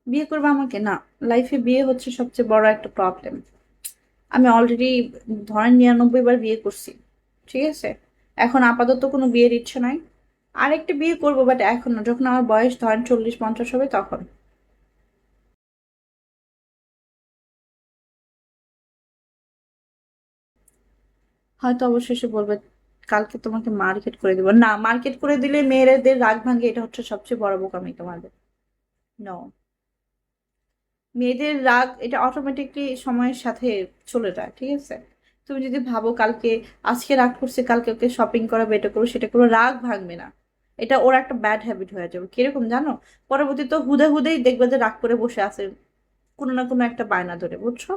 বিয়ে করবে আমাকে? না, লাইফে বিয়ে হচ্ছে সবচেয়ে বড় একটা প্রবলেম। আমি অলরেডি ধরেন 99 বার বিয়ে করছি, ঠিক আছে? এখন আপাতত কোনো বিয়ের ইচ্ছে নাই। আরেকটা বিয়ে করবো, বাট এখন না, যখন আমার বয়স ধরেন 40-50 হবে তখন। হয়তো অবশেষে বলবে কালকে তোমাকে মার্কেট করে দেবো। না, মার্কেট করে দিলে মেয়েদের রাগ ভাঙে, এটা হচ্ছে সবচেয়ে বড় বোকামি তোমাদের। নো, মেয়েদের রাগ এটা অটোমেটিকলি সময়ের সাথে চলে যায়, ঠিক আছে? তুমি যদি ভাবো কালকে, আজকে রাগ করছে, কালকে ওকে শপিং করাবে, এটা করো সেটা করো, রাগ ভাঙবে না। এটা ওর একটা ব্যাড হ্যাবিট হয়ে যাবে। কিরকম জানো? পরবর্তী তো হুদে হুদেই দেখবে যে রাগ করে বসে আছে, কোনো না কোনো একটা বায়না ধরে, বুঝছো?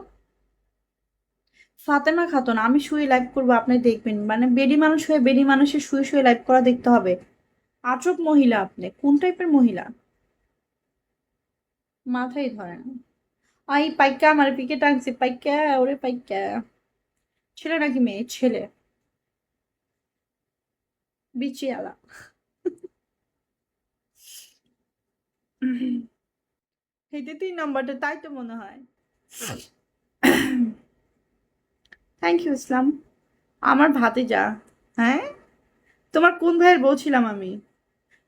ফাতেমা খাতুন, আমি শুয়ে লাইভ করবো, আপনি দেখবেন? মানে বেডি মানুষ হয়ে বেডি মানুষের শুয়ে শুয়ে লাইভ করা দেখতে হবে? আজব মহিলা আপনি, কোন টাইপের মহিলা? মাথায় ধরেন। আই পাইকা, আমার পিকে টানছি পাইকা, ওরে পাইকা। ছেলে নাকি মেয়ে? ছেলে। বিচিয়ালা। হেঁটে 3 নম্বরটা, তাই তো মনে হয়। থ্যাংক ইউ ইসলাম। আমার ভাতিজা। হ্যাঁ, তোমার কোন ভাইয়ের বউ ছিলাম আমি?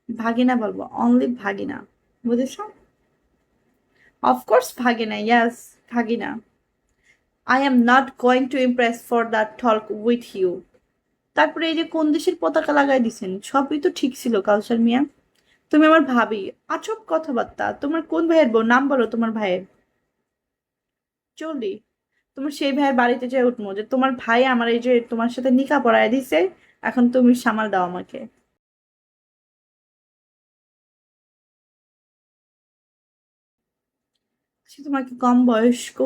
ভাগিনা বলবো, অনলি ভাগিনা। বুঝেছো? অফকোর্স ভাগিনা, ইয়াস, ভাগিনা। I am not going to impress for that talk with you. তারপরে এই যে কোন দেশের পতাকা লাগাই দিছেন, সবই তো ঠিক ছিল কাউসার মিয়া। তুমি আমার ভাবি, আজব কথাবার্তা। তোমার কোন ভাইয়ের বউ? নাম বলো তোমার ভাইয়ের। চলি, তোমার সেই ভাইয়ের বাড়িতে যেয়ে উঠবো যে তোমার ভাই আমার এই যে তোমার সাথে নিকা পড়ায় দিছে, এখন তুমি সামাল দাও আমাকে। সে তোমাকে কম বয়স্ক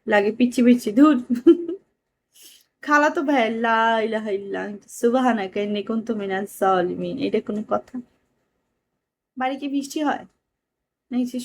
লাগে? পিচ্ছি পিচ্ছি ধুর। খালাতো ভাই, লা ইলাহা ইল্লা আনতা সুবহানাকা ইন্নী কুনতু মিনাজ জালিমিন, এটা কোনো কথা? বাড়ি কি বৃষ্টি হয় নাকি?